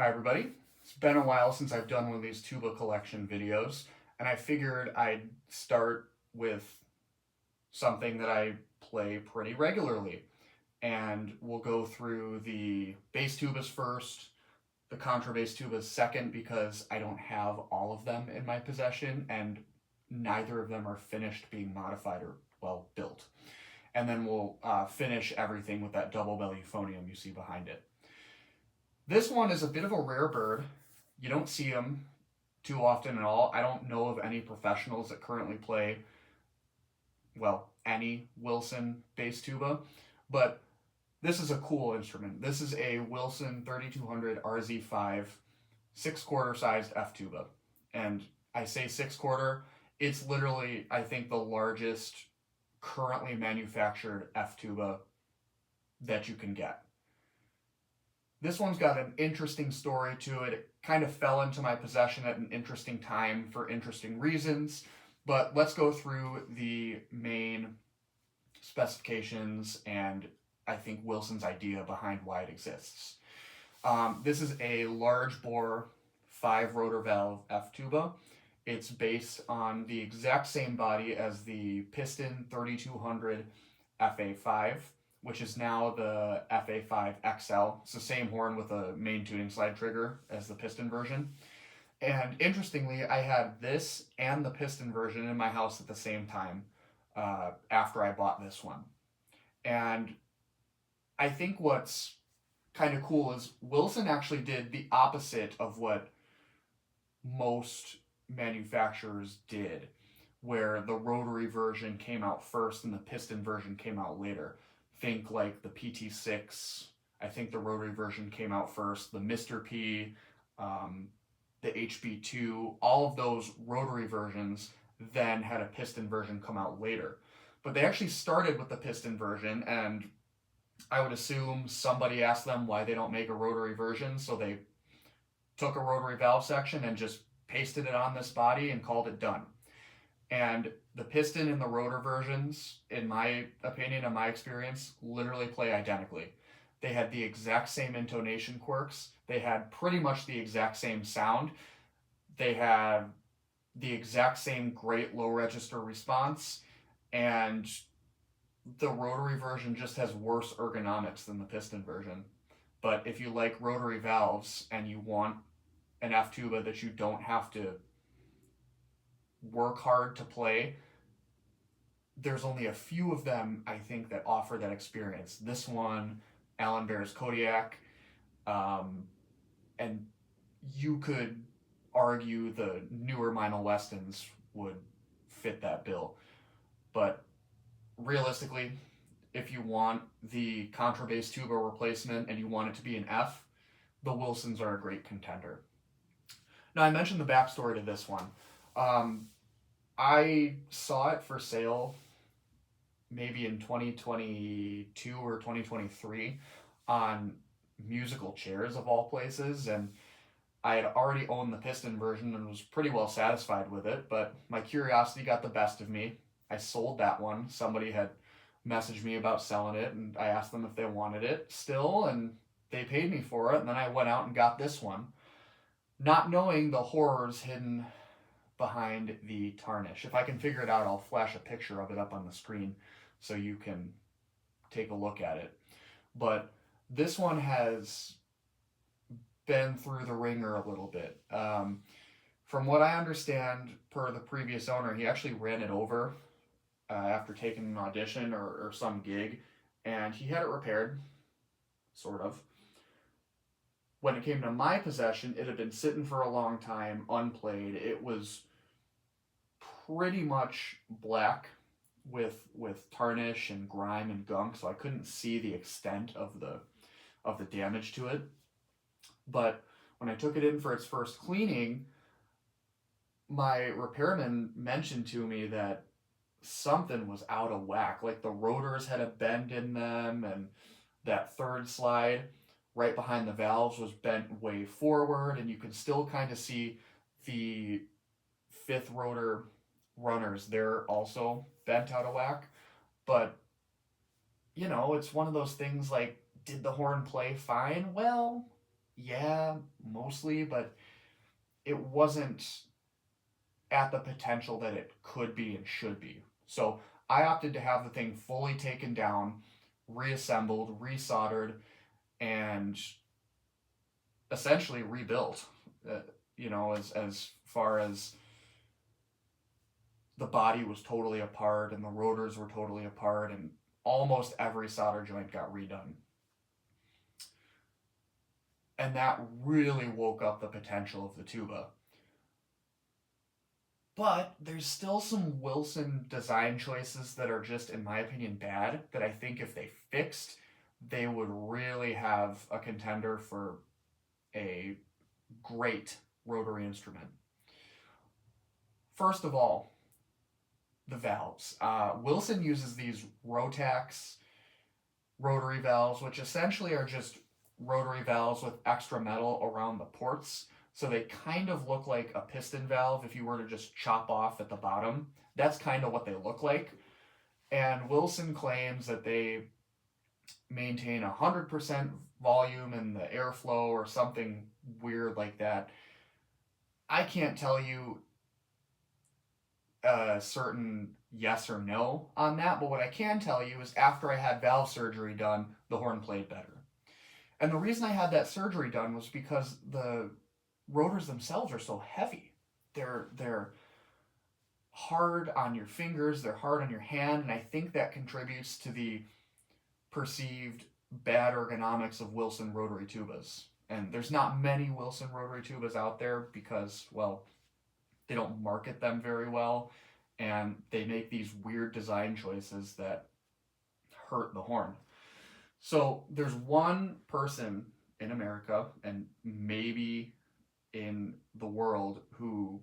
Hi everybody. It's been a while since I've done one of these tuba collection videos, and I figured I'd start with something that I play pretty regularly. And we'll go through the bass tubas first, the contrabass tubas second, because I don't have all of them in my possession, and neither of them are finished being modified or well built. And then we'll finish everything with that double belly euphonium you see behind it. This one is a bit of a rare bird. You don't see them too often at all. I don't know of any professionals that currently play, well, any Willson bass tuba, but this is a cool instrument. This is a Willson 3200 RZ-5 six-quarter sized F tuba. And I say six-quarter, it's literally, I think, the largest currently manufactured F tuba that you can get. This one's got an interesting story to it. It kind of fell into my possession at an interesting time for interesting reasons, but let's go through the main specifications and I think Willson's idea behind why it exists. This is a large bore 5 rotor valve F tuba. It's based on the exact same body as the piston 3200 FA5, which is now the FA5 XL. It's the same horn with a main tuning slide trigger as the piston version. And interestingly, I had this and the piston version in my house at the same time after I bought this one. And I think what's kind of cool is Willson actually did the opposite of what most manufacturers did, where the rotary version came out first and the piston version came out later. Think like the PT6, I think the rotary version came out first, the Mr. P, the HB2, all of those rotary versions then had a piston version come out later. But they actually started with the piston version, and I would assume somebody asked them why they don't make a rotary version, so they took a rotary valve section and just pasted it on this body and called it done. And the piston and the rotor versions, in my opinion and my experience, literally play identically. They had the exact same intonation quirks. They had pretty much the exact same sound. They had the exact same great low register response. And the rotary version just has worse ergonomics than the piston version. But if you like rotary valves and you want an F tuba that you don't have to work hard to play, there's only a few of them I think that offer that experience. This one, Alan Bear's Kodiak, and you could argue the newer Meinl Westons would fit that bill. But realistically, if you want the contrabass tuba replacement and you want it to be an F, the Willsons are a great contender. Now, I mentioned the backstory to this one. I saw it for sale maybe in 2022 or 2023 on Musical Chairs of all places, and I had already owned the piston version and was pretty well satisfied with it, but my curiosity got the best of me. I sold that one. Somebody had messaged me about selling it, and I asked them if they wanted it still, and they paid me for it, and then I went out and got this one, not knowing the horrors hidden behind the tarnish. If I can figure it out, I'll flash a picture of it up on the screen so you can take a look at it. But this one has been through the ringer a little bit. From what I understand, per the previous owner, he actually ran it over after taking an audition or some gig, and he had it repaired, sort of. When it came to my possession, it had been sitting for a long time, unplayed. It was pretty much black with tarnish and grime and gunk, so I couldn't see the extent of the damage to it. But when I took it in for its first cleaning, my repairman mentioned to me that something was out of whack. Like the rotors had a bend in them, and that third slide right behind the valves was bent way forward, and you can still kind of see the fifth rotor runners. They're also bent out of whack. But, you know, it's one of those things like, did the horn play fine? Well, Yeah, mostly, but it wasn't at the potential that it could be and should be. So I opted to have the thing fully taken down, reassembled, resoldered, and essentially rebuilt. Uh, as far as the body was totally apart and the rotors were totally apart, and almost every solder joint got redone. And that really woke up the potential of the tuba. But there's still some Willson design choices that are just, in my opinion, bad. That I think if they fixed, they would really have a contender for a great rotary instrument. First of all, the valves. Willson uses these Rotax rotary valves, which essentially are just rotary valves with extra metal around the ports. So they kind of look like a piston valve if you were to just chop off at the bottom. That's kind of what they look like. And Willson claims that they maintain 100% volume in the airflow or something weird like that. I can't tell you a certain yes or no on that, but what I can tell you is after I had valve surgery done, the horn played better. And the reason I had that surgery done was because the rotors themselves are so heavy. They're hard on your fingers, they're hard on your hand, and I think that contributes to the perceived bad ergonomics of Willson rotary tubas. And there's not many Willson rotary tubas out there because, well, they don't market them very well, and they make these weird design choices that hurt the horn. So there's one person in America and maybe in the world who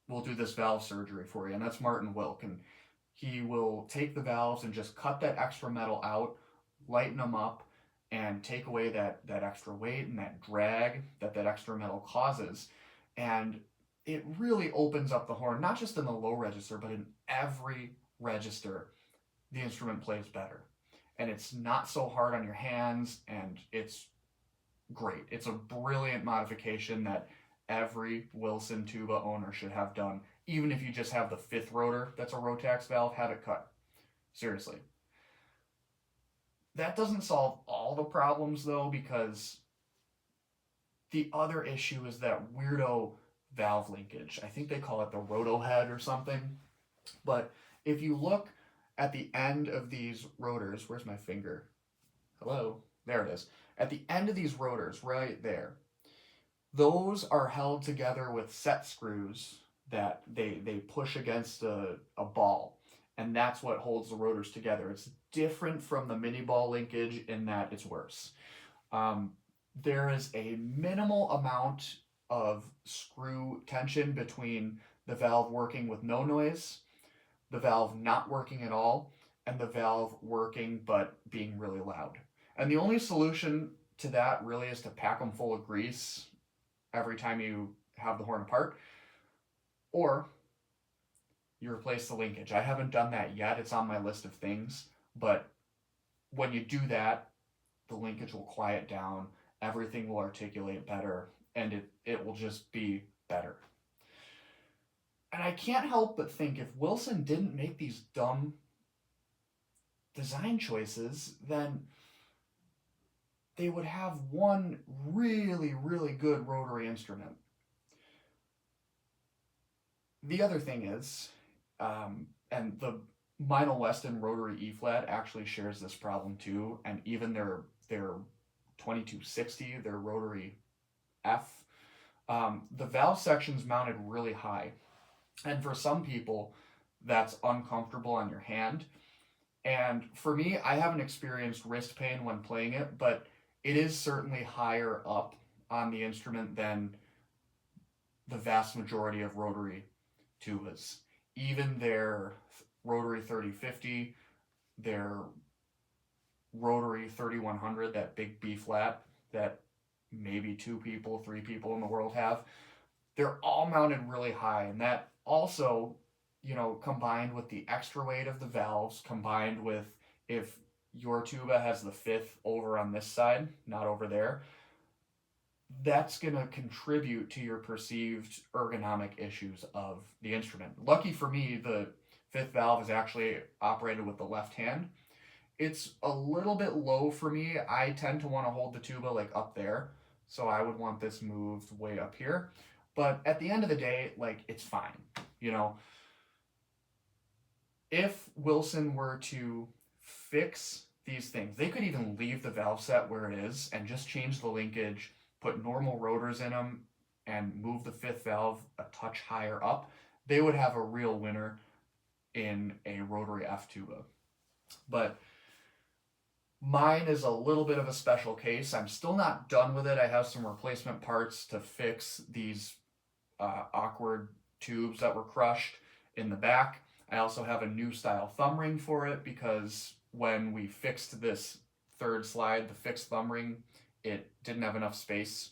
will do this valve surgery for you, and that's Martin Wilk. And he will take the valves and just cut that extra metal out, lighten them up, and take away that extra weight and that drag that extra metal causes. And it really opens up the horn, not just in the low register, but in every register. The instrument plays better. And it's not so hard on your hands, and it's great. It's a brilliant modification that every Willson tuba owner should have done. Even if you just have the fifth rotor that's a Rotax valve, have it cut. Seriously. That doesn't solve all the problems though, because the other issue is that weirdo valve linkage. I think they call it the roto head or something. But if you look at the end of these rotors, where's my finger? Hello? There it is. At the end of these rotors, right there, those are held together with set screws that they push against a ball. And that's what holds the rotors together. It's different from the mini ball linkage in that it's worse. There is a minimal amount of screw tension between the valve working with no noise, the valve not working at all, and the valve working but being really loud. And the only solution to that really is to pack them full of grease every time you have the horn apart, or you replace the linkage. I haven't done that yet. It's on my list of things, but when you do that, the linkage will quiet down, everything will articulate better, and it will just be better. And I can't help but think if Willson didn't make these dumb design choices, then they would have one really, really good rotary instrument. The other thing is, and the Meinl Weston rotary E flat actually shares this problem too, and even their 2260, their rotary F, the valve section's mounted really high, and for some people, that's uncomfortable on your hand. And for me, I haven't experienced wrist pain when playing it, but it is certainly higher up on the instrument than the vast majority of rotary tubas. Even their rotary 3050, their rotary 3100, that big B flat that maybe 2 people, 3 people in the world have, they're all mounted really high. And that also, combined with the extra weight of the valves, combined with if your tuba has the fifth over on this side, not over there, that's going to contribute to your perceived ergonomic issues of the instrument. Lucky for me, the fifth valve is actually operated with the left hand. It's a little bit low for me. I tend to want to hold the tuba like up there, so I would want this moved way up here. But at the end of the day, like, it's fine. You know, if Willson were to fix these things, they could even leave the valve set where it is and just change the linkage, put normal rotors in them, and move the fifth valve a touch higher up. They would have a real winner in a rotary F tuba. But mine is a little bit of a special case. I'm still not done with it. I have some replacement parts to fix these awkward tubes that were crushed in the back. I also have a new style thumb ring for it because when we fixed this third slide, the fixed thumb ring, it didn't have enough space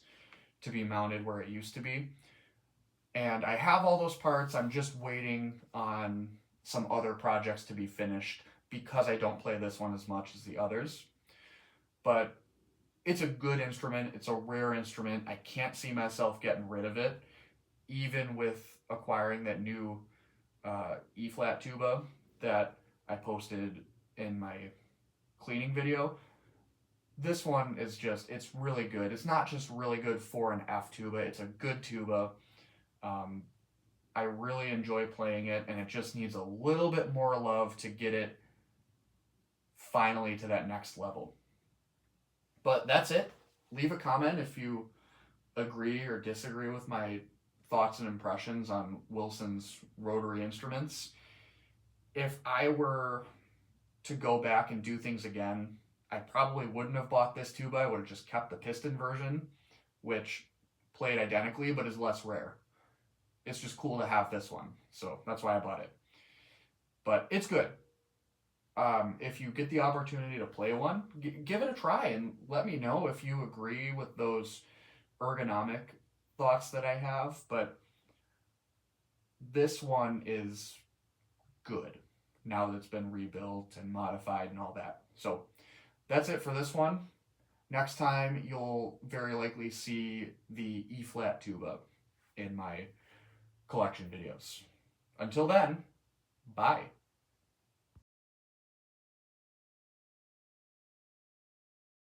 to be mounted where it used to be. And I have all those parts. I'm just waiting on some other projects to be finished because I don't play this one as much as the others. But it's a good instrument. It's a rare instrument. I can't see myself getting rid of it, even with acquiring that new E-flat tuba that I posted in my cleaning video. This one is just, it's really good. It's not just really good for an F tuba, it's a good tuba. I really enjoy playing it, and it just needs a little bit more love to get it finally to that next level. But that's it. Leave a comment if you agree or disagree with my thoughts and impressions on Willson's rotary instruments. If I were to go back and do things again, I probably wouldn't have bought this tuba. I would have just kept the piston version, which played identically but is less rare. It's just cool to have this one, so that's why I bought it. But it's good. If you get the opportunity to play one, give it a try and let me know if you agree with those ergonomic thoughts that I have. But this one is good now that it's been rebuilt and modified and all that. So that's it for this one. Next time, you'll very likely see the E-flat tuba in my collection videos. Until then, bye.